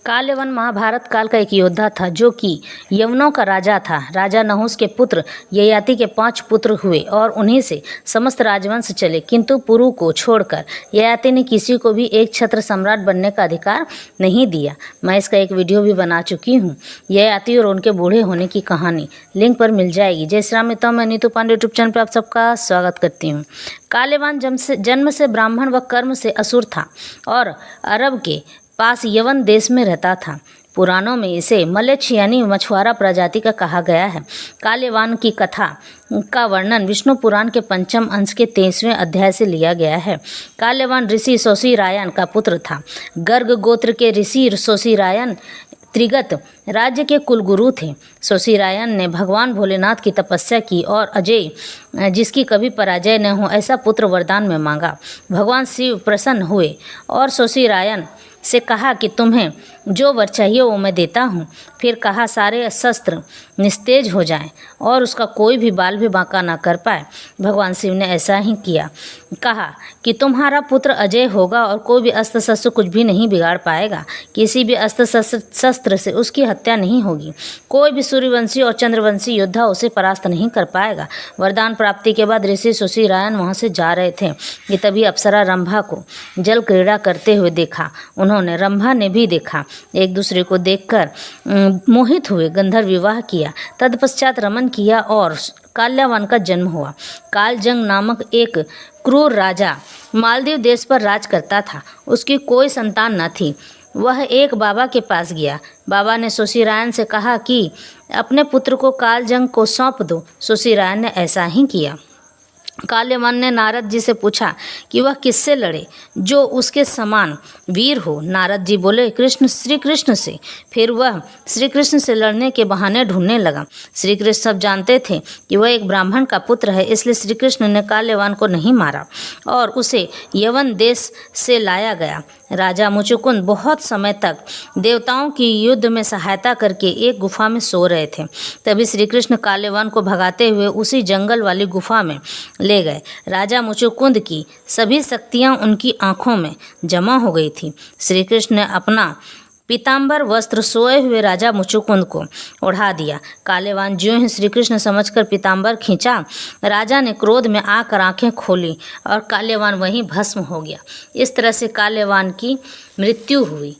काल्यवन महाभारत काल का एक योद्धा था जो कि यवनों का राजा था। राजा नहुस के पुत्र ययाति के 5 पुत्र हुए और उन्हीं से समस्त राजवंश चले, किंतु पुरु को छोड़कर ययाति ने किसी को भी एक छत्र सम्राट बनने का अधिकार नहीं दिया। मैं इसका एक वीडियो भी बना चुकी हूँ, ययाति और उनके बूढ़े होने की कहानी, लिंक पर मिल जाएगी। जय श्री राम मित्रों, मैं नीतू पांडे यूट्यूब चैनल पर आप सबका स्वागत करती हूँ। काल्यवान जन्म से ब्राह्मण व कर्म से असुर था और अरब के पास यवन देश में रहता था। पुराणों में इसे मलेच्छ यानी मछुआरा प्रजाति का कहा गया है। काल्यवान की कथा का वर्णन विष्णु पुराण के 5वें अंश के 23वें अध्याय से लिया गया है। काल्यवान ऋषि सोसीरायन का पुत्र था। गर्ग गोत्र के ऋषि सोसीरायन त्रिगत राज्य के कुलगुरु थे। सोसीरायन ने भगवान भोलेनाथ की तपस्या की और अजय, जिसकी कभी पराजय न हो, ऐसा पुत्र वरदान में मांगा। भगवान शिव प्रसन्न हुए और सोसीरायन से कहा कि तुम्हें जो वर चाहिए वो मैं देता हूँ। फिर कहा सारे शस्त्र निस्तेज हो जाएं और उसका कोई भी बाल भी बांका ना कर पाए। भगवान शिव ने ऐसा ही किया। कहा कि तुम्हारा पुत्र अजय होगा और कोई भी अस्त्र शस्त्र कुछ भी नहीं बिगाड़ पाएगा। किसी भी अस्त्र शस्त्र से उसकी हत्या नहीं होगी। कोई भी सूर्यवंशी और चंद्रवंशी योद्धा उसे परास्त नहीं कर पाएगा। वरदान प्राप्ति के बाद ऋषि सोसीरायन वहाँ से जा रहे थे कि तभी अप्सरा रंभा को जल क्रीड़ा करते हुए देखा। उन्होंने रंभा ने भी देखा। एक दूसरे को देखकर मोहित हुए, गंधर्व विवाह किया। तत्पश्चात रमन किया और काल्यवान का जन्म हुआ। कालजंग नामक एक क्रूर राजा मालदीव देश पर राज करता था। उसकी कोई संतान न थी। वह एक बाबा के पास गया। बाबा ने सोसीरायन से कहा कि अपने पुत्र को कालजंग को सौंप दो। सोसीरायन ने ऐसा ही किया। काल्यवान ने नारद जी से पूछा कि वह किससे लड़े जो उसके समान वीर हो। नारद जी बोले श्री कृष्ण से। फिर वह श्री कृष्ण से लड़ने के बहाने ढूंढने लगा। श्री कृष्ण सब जानते थे कि वह एक ब्राह्मण का पुत्र है, इसलिए श्री कृष्ण ने काल्यवान को नहीं मारा और उसे यवन देश से लाया गया। राजा मुचुकुंद बहुत समय तक देवताओं की युद्ध में सहायता करके एक गुफा में सो रहे थे। तभी श्री कृष्ण काल्यवान को भगाते हुए उसी जंगल वाली गुफा में ले गए। राजा मुचुकुंद की सभी शक्तियां उनकी आंखों में जमा हो गई थी। श्री कृष्ण ने अपना पीताम्बर वस्त्र सोए हुए राजा मुचुकुंद को ओढ़ा दिया। काल्यवान ज्यों ही श्री कृष्ण समझकर पीताम्बर खींचा, राजा ने क्रोध में आकर आंखें खोली और काल्यवान वहीं भस्म हो गया। इस तरह से काल्यवान की मृत्यु हुई।